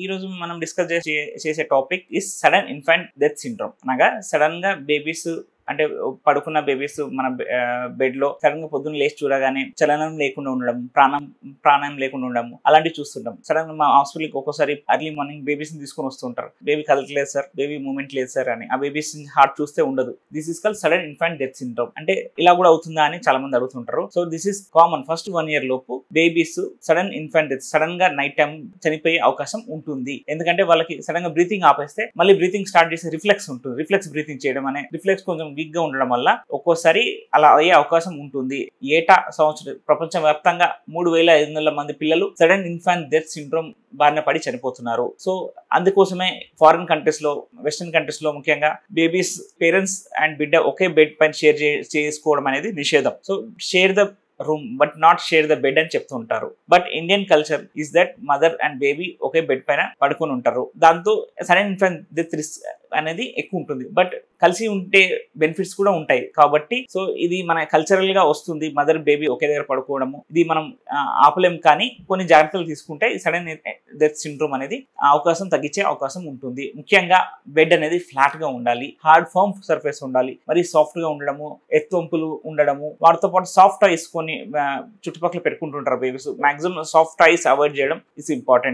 ఈ రోజు మనం డిస్కస్ చేసే topic is sudden infant death syndrome. అనగా సడన్ గా బేబీస్ అంటే పడుకున్న బేబీస్ మన బెడ్ లో సడన్ గా పొద్దున్న లేచి చూడగానే చలనం లేకుండా ఉండడం, ప్రాణం లేకుండా ఉండడం అలాంటివి చూస్తుంటాం. సడన్ గా మా హాస్పిటల్కి ఒక్కోసారి ఎర్లీ మార్నింగ్ బేబీస్ ని తీసుకొని వస్తుంటారు. బేబీ కదలట్లేదు సార్, బేబీ మూమెంట్ లేదు సార్ అని. ఆ బేబీస్ హార్ట్ చూస్తే ఉండదు. This is called sudden infant death syndrome. అంటే ఇలా కూడా అవుతుందా అని చాలా మంది అడుగుతుంటారు. So this is common. First 1 year లోపు babies sudden infant death, sudden గా నైట్ టైం చనిపోయే అవకాశం ఉంటుంది. ఎందుకంటే వాళ్ళకి సడన్ గా బ్రీతింగ్ ఆపేస్తే మళ్ళీ బ్రీతింగ్ స్టార్ట్ చేసే రిఫ్లెక్స్ ఉంటుంది. రిఫ్లెక్స్ బ్రీతింగ్ చేయడం అనే రిఫ్లెక్స్ కొంచెం వీక్ గా ఉండడం వల్ల ఒక్కోసారి అలా అయ్యే అవకాశం ఉంటుంది. ఏటా సంవత్సరం ప్రపంచవ్యాప్తంగా 3500 మంది పిల్లలు సడన్ ఇన్ఫాంట్ డెత్ సిండ్రోమ్ బారిన పడి చనిపోతున్నారు. సో అందుకోసమే ఫారిన్ కంట్రీస్ లో, వెస్టర్న్ కంట్రీస్ లో ముఖ్యంగా బేబీస్ పేరెంట్స్ అండ్ బిడ్డ ఒకే బెడ్ పైన షేర్ చేసుకోవడం అనేది నిషేధం. So share the room but not share the bed అని చెప్తుంటారు. But Indian culture is that mother and baby okay bed పైన పడుకొని ఉంటారు. దాంతో సడన్ ఇన్ఫాంట్ డెత్ రిస్క్ అనేది ఎక్కువ ఉంటుంది. బట్ కలిసి ఉంటే బెనిఫిట్స్ కూడా ఉంటాయి. కాబట్టి సో ఇది మన కల్చరల్ గా వస్తుంది. మదర్ బేబీ ఒకే దగ్గర పడుకోవడము ఇది మనం ఆపలేం. కానీ కొన్ని జాగ్రత్తలు తీసుకుంటే సడన్ డెత్ సిండ్రోమ్ అనేది అవకాశం తగ్గించే అవకాశం ఉంటుంది. ముఖ్యంగా బెడ్ అనేది ఫ్లాట్ గా ఉండాలి, హార్డ్ ఫర్మ్ సర్ఫేస్ ఉండాలి, మరి సాఫ్ట్ గా ఉండడము, ఎత్తొంపులు ఉండడము, వాటితో పాటు సాఫ్ట్ టాయ్స్ కొన్ని చుట్టుపక్కల పెట్టుకుంటుంటారు babies. Maximum soft toys avoid చేయడం ఇస్ ఇంపార్టెంట్.